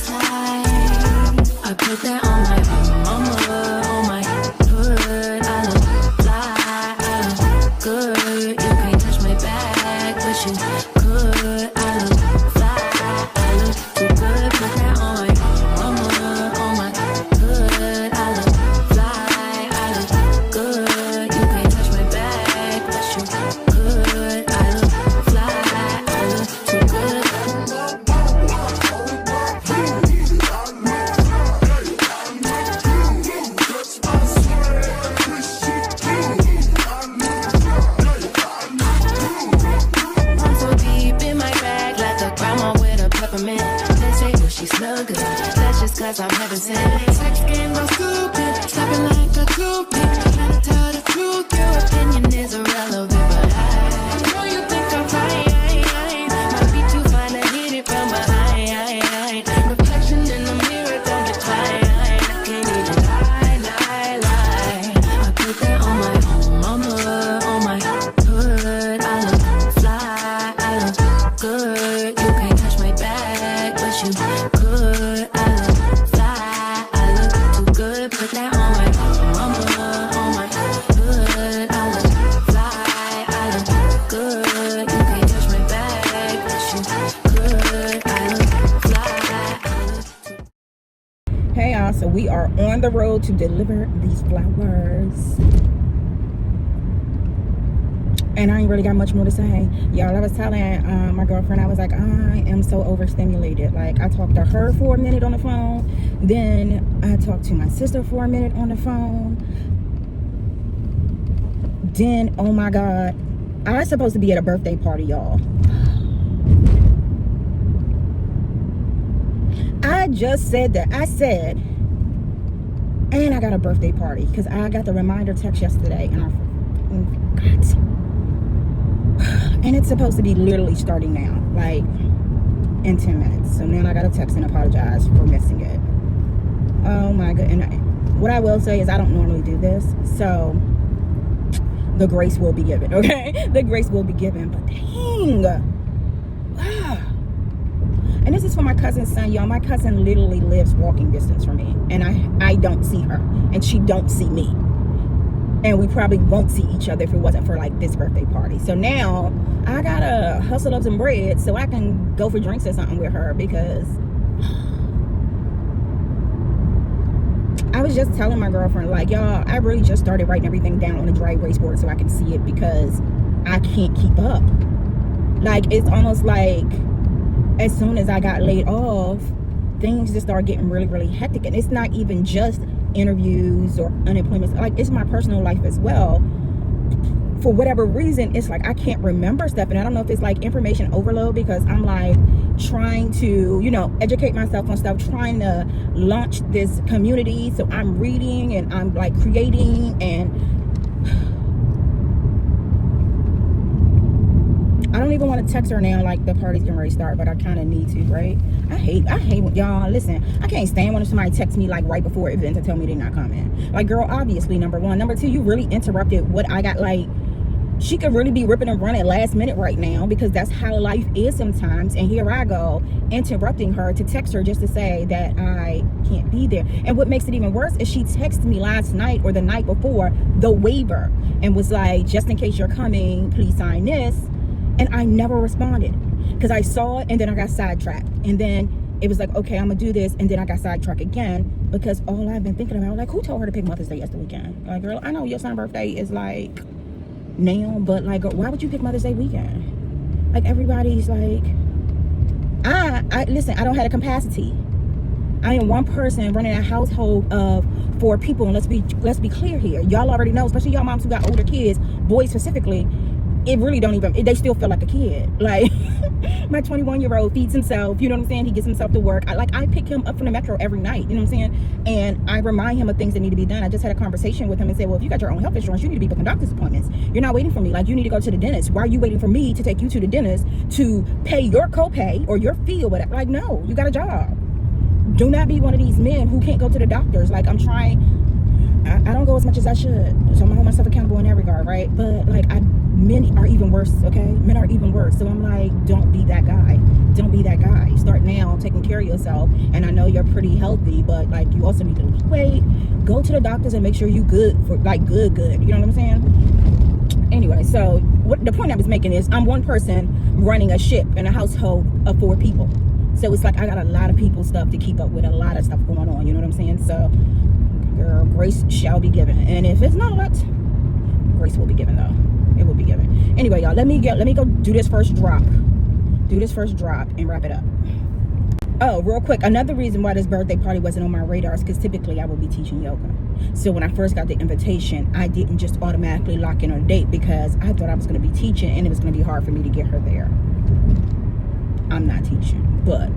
peppermint. They say, oh, she smell good. That's just cause I'm heaven sent. Sex game, go stupid. Stopping like a toothpick. Gotta tell the truth. Your opinion is irrelevant, but I know you think I'm fine. Might be too fine to hit it from behind. Reflection in the mirror, don't decline. I can't even lie. I put that on my mama, on my hood. I look fly, I look good. You can't touch my bag, but you could. I look fly, I look too good. Put that on my mama, on my hood. I look fly, I look good. You can't touch my bag, but you could. I look fly, I look. Hey y'all, so we are on the road to deliver these flowers. And I ain't really got much more to say. Y'all, I was telling my girlfriend, I was like, I am so overstimulated. Like, I talked to her for a minute on the phone. Then I talked to my sister for a minute on the phone. Then, oh my God, I was supposed to be at a birthday party, y'all. I just said that. I said, and I got a birthday party because I got the reminder text yesterday and I forgot. And it's supposed to be literally starting now, like in 10 minutes. So now I got to text and apologize for missing it. Oh my God. And what I will say is I don't normally do this. So the grace will be given, okay? The grace will be given. But dang. And this is for my cousin's son, y'all. My cousin literally lives walking distance from me. And I don't see her. And she don't see me. And we probably won't see each other if it wasn't for like this birthday party. So now I gotta hustle up some bread so I can go for drinks or something with her, because I was just telling my girlfriend, like, y'all, I really just started writing everything down on a dry erase board so I can see it, because I can't keep up. Like, it's almost like as soon as I got laid off, things just started getting really, really hectic. And it's not even just interviews or unemployment, like it's my personal life as well. For whatever reason, it's like I can't remember stuff, and I don't know if it's like information overload, because I'm like trying to, you know, educate myself on stuff, trying to launch this community. So I'm reading and I'm like creating, and I don't even want to text her now like the party's getting ready to start, but I kind of need to, right? I hate when y'all, listen, I can't stand when somebody texts me like right before events and tell me they're not coming. Like, girl, obviously, number one. Number two, you really interrupted what I got. Like, she could really be ripping and running last minute right now, because that's how life is sometimes. And here I go interrupting her to text her just to say that I can't be there. And what makes it even worse is she texted me last night or the night before the waiver and was like, just in case you're coming, please sign this. And I never responded because I saw it and then I got sidetracked. And then it was like, okay, I'm gonna do this. And then I got sidetracked again, because all I've been thinking about, like, who told her to pick Mother's Day yesterday weekend? Like, girl, I know your son's birthday is like now, but like, why would you pick Mother's Day weekend? Like, everybody's like, I listen, I don't have the capacity. I am one person running a household of 4 people. And let's be clear here. Y'all already know, especially y'all moms who got older kids, boys specifically, it really don't even, they still feel like a kid. Like, my 21-year-old feeds himself, you know what I'm saying? He gets himself to work. I pick him up from the metro every night, you know what I'm saying? And I remind him of things that need to be done. I just had a conversation with him and said, well, if you got your own health insurance, you need to be booking doctor's appointments. You're not waiting for me. Like, you need to go to the dentist. Why are you waiting for me to take you to the dentist to pay your copay or your fee or whatever? Like, no, you got a job. Do not be one of these men who can't go to the doctors. Like, I'm trying, I don't go as much as I should, so I'm gonna hold myself accountable in that regard, right? But like, men are even worse, okay? Men are even worse. So I'm like, don't be that guy. Don't be that guy. Start now taking care of yourself. And I know you're pretty healthy, but like, you also need to lose weight. Go to the doctors and make sure you good for like good. You know what I'm saying? Anyway, so what the point I was making is, I'm one person running a ship in a household of 4 people. So it's like I got a lot of people stuff to keep up with, a lot of stuff going on. You know what I'm saying? So, girl, grace shall be given. And if it's not, grace will be given though. It will be given. Anyway, y'all, let me go do this first drop. Do this first drop and wrap it up. Oh, real quick, another reason why this birthday party wasn't on my radar is because typically I will be teaching yoga. So when I first got the invitation, I didn't just automatically lock in on a date, because I thought I was going to be teaching and it was going to be hard for me to get her there. I'm not teaching, but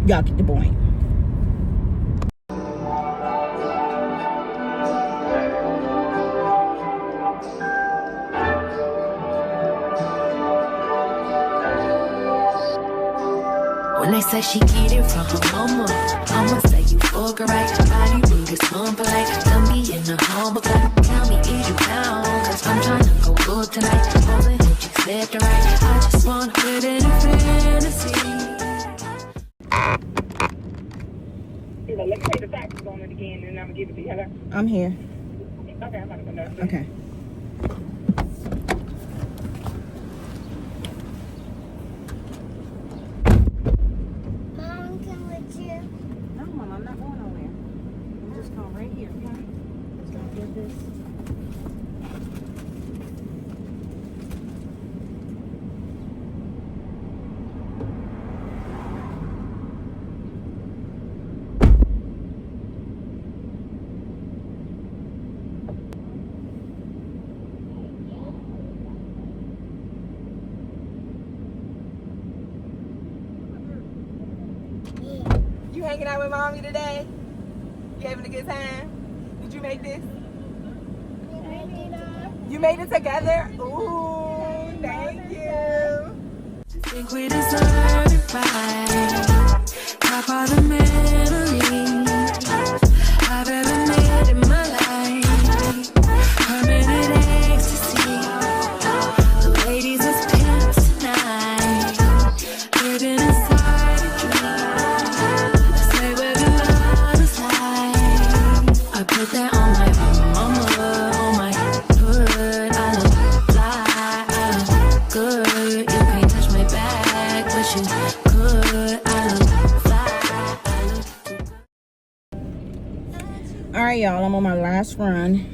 y'all get the point. When they say she get it from her mama, I'ma say you fuck her right. Body rude as humble like tell me in the humble cut. Tell me is you down, cause I'm trying to go good tonight. Rolling if you said the right. I just wanna put in a fantasy. Let me take the faxes on it again and I'm gonna give it to you. Hello? I'm here. Okay, I'm about to go down. Okay. Mom, come with you. No, Mom, I'm not going nowhere. I'm just going right here, okay? Let's go get this. You hanging out with Mommy today? You having a good time? Did you make this? You made it together? Ooh, thank you. Think we deserve it right. Top of the memories I've ever made in my life. Permanent ecstasy. The ladies is pimps tonight. Living inside a dream. Say where the love is like. I put that on my mama, on my hood. I look fly, I look good. You can't touch my back, but you could. I look fly, I look good. All right, y'all, I'm on my last run.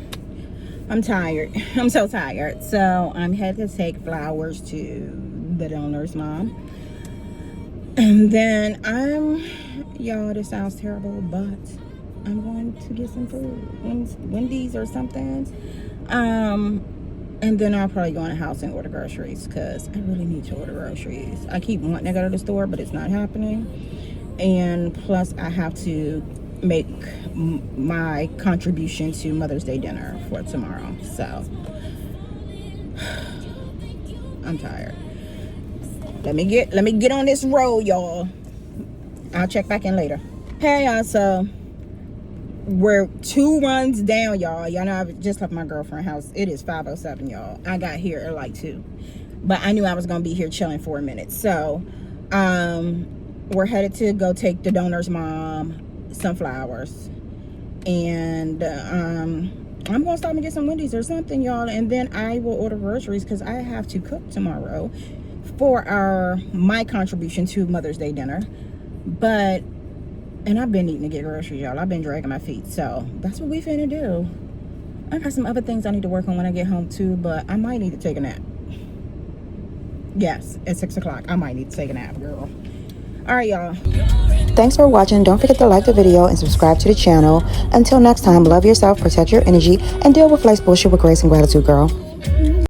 I'm tired. I'm so tired. So I'm headed to take flowers to the donor's mom. And then y'all, this sounds terrible, but I'm going to get some food. Wendy's or something. And then I'll probably go in the house and order groceries because I really need to order groceries. I keep wanting to go to the store, but it's not happening. And plus, I have to make my contribution to Mother's Day dinner for tomorrow. So, I'm tired. Let me get on this road, y'all. I'll check back in later. Hey, y'all. So, we're 2 runs down, y'all. Y'all know I just left my girlfriend's house. It is 5:07, y'all. I got here at like 2. But I knew I was going to be here chilling for a minute. So, we're headed to go take the donor's mom some flowers. And, I'm going to stop and get some Wendy's or something, y'all. And then I will order groceries because I have to cook tomorrow for my contribution to Mother's Day dinner. And I've been needing to get groceries, y'all. I've been dragging my feet. So that's what we finna do. I got some other things I need to work on when I get home too, but I might need to take a nap. Yes, at 6 o'clock. I might need to take a nap, girl. All right, y'all. Thanks for watching. Don't forget to like the video and subscribe to the channel. Until next time, love yourself, protect your energy, and deal with life's bullshit with grace and gratitude, girl.